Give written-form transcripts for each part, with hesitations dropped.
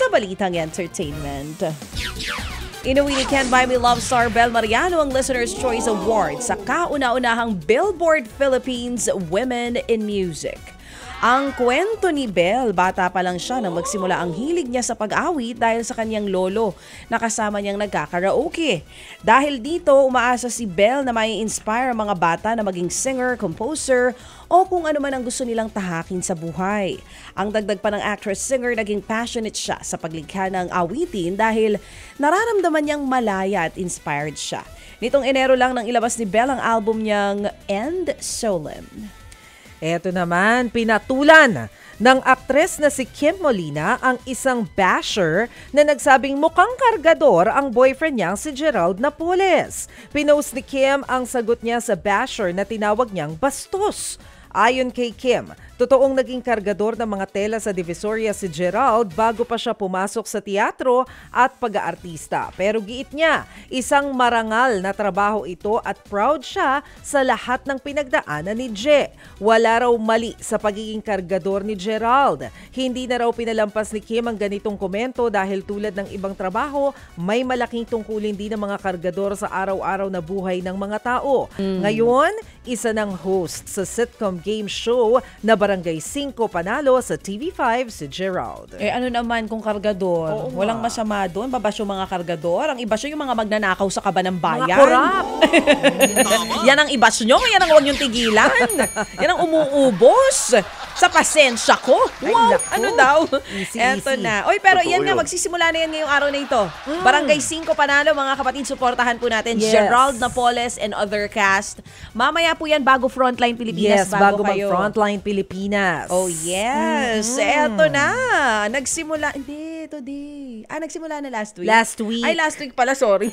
balitang entertainment. Inuwi ni Can't Buy Me Love star Bel Mariano ang Listener's Choice Award sa kauna-unahang Billboard Philippines Women in Music. Ang kwento ni Bel, bata pa lang siya nang magsimula ang hilig niya sa pag-awit dahil sa kanyang lolo na kasama niyang nagkakaraoke. Dahil dito, umaasa si Bel na may inspire ang mga bata na maging singer, composer, o kung ano man ang gusto nilang tahakin sa buhay. Ang dagdag pa ng actress-singer, naging passionate siya sa paglikha ng awitin dahil nararamdaman niyang malaya at inspired siya. Nitong Enero lang nang ilabas ni Bel ang album niyang End Solemn. Eto naman, pinatulan ng aktres na si Kim Molina ang isang basher na nagsabing mukhang kargador ang boyfriend niyang si Gerald Napoles. Pinost ni Kim ang sagot niya sa basher na tinawag niyang bastos. Ayon kay Kim, totoong naging kargador ng mga tela sa Divisoria si Gerald bago pa siya pumasok sa teatro at pag-aartista. Pero giit niya, isang marangal na trabaho ito at proud siya sa lahat ng pinagdaanan ni Je. Wala raw mali sa pagiging kargador ni Gerald. Hindi na raw pinalampas ni Kim ang ganitong komento dahil tulad ng ibang trabaho, may malaking tungkulin din ng mga kargador sa araw-araw na buhay ng mga tao. Ngayon, isa ng host sa sitcom game show na Barangay 5 Panalo sa TV5 si Gerald. Ano naman kung kargador? Oo, walang masama doon. Babasyo mga kargador. Ang ibasyo yung mga magnanakaw sa kaba ng bayan. Mga korap. Yan ang ibasyo. Yan ang huwag niyong tigilan. Yan ang umuubos sa pasensya ko. Wow, naku. ano daw? Easy. Eto na. Oy, pero Totoo yan nga, yun. magsisimula na yan ngayong araw na ito. Barangay 5 Panalo, mga kapatid, suportahan po natin Yes. Gerald Napoles and other cast. Mamaya po yan bago Frontline Pilipinas. Yes, bago kayo. mag-Frontline Pilipinas. Oh, yes. Eto na. Nagsimula. Hindi, today. Nagsimula na last week. Last week. Ay, last week pala, sorry.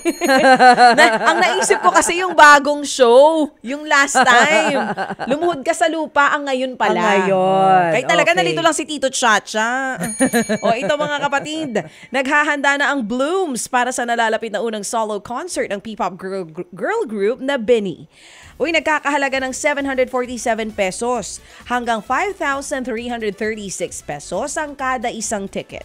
Ang naisip ko kasi yung bagong show. Yung last time. Lumuhod ka sa lupa, ang ngayon pala. Ang ngayon. Kaya talaga Okay. nalito lang si Tito Chacha. O ito mga kapatid, naghahanda na ang Blooms para sa nalalapit na unang solo concert ng P-pop girl group na Benny. Uy, nagkakahalaga ng 747 pesos hanggang 5,336 pesos ang kada isang ticket.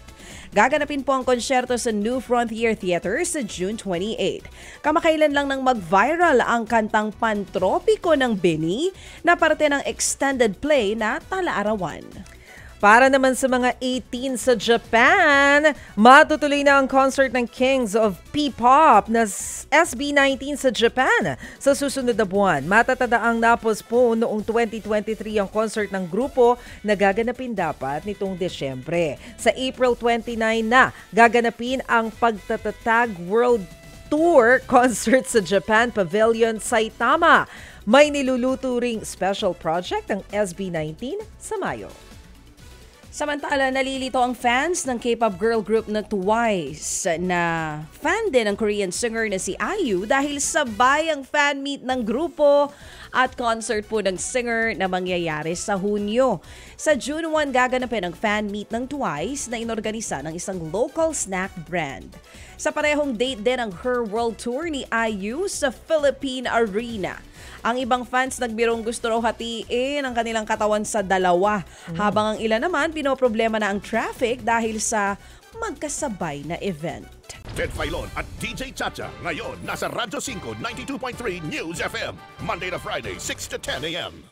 Gaganapin po ang konsyerto sa New Frontier Theater sa June 28. Kamakailan lang nang mag-viral ang kantang Pantropiko ng Benny na parte ng extended play na Tala-Arawan. Para naman sa mga 18 sa Japan, matutuloy na ang concert ng Kings of P-pop na SB19 sa Japan sa susunod na buwan. Matatadaang na-postpone noong 2023 ang concert ng grupo na gaganapin dapat nitong Desyembre. Sa April 29 na gaganapin ang Pagtatatag World Tour concert sa Japan Pavilion Saitama. May niluluto ring special project ang SB19 sa Mayo. Samantala, nalilito ang fans ng K-pop girl group na Twice na fan din ng Korean singer na si IU dahil sabay ang fan meet ng grupo at concert po ng singer na mangyayari sa Hunyo. Sa June 1, gaganapin ang fan meet ng Twice na inorganisa ng isang local snack brand. Sa parehong date din ang Her World Tour ni IU sa Philippine Arena. Ang ibang fans nagbirong gusto raw hatiin ang kanilang katawan sa dalawa. Habang ang ilan naman pinoproblema na ang traffic dahil sa magkasabay na event. Ted Filon at DJ Chacha ngayon nasa Radyo 5 92.3 News FM Monday to Friday 6 to 10 a.m.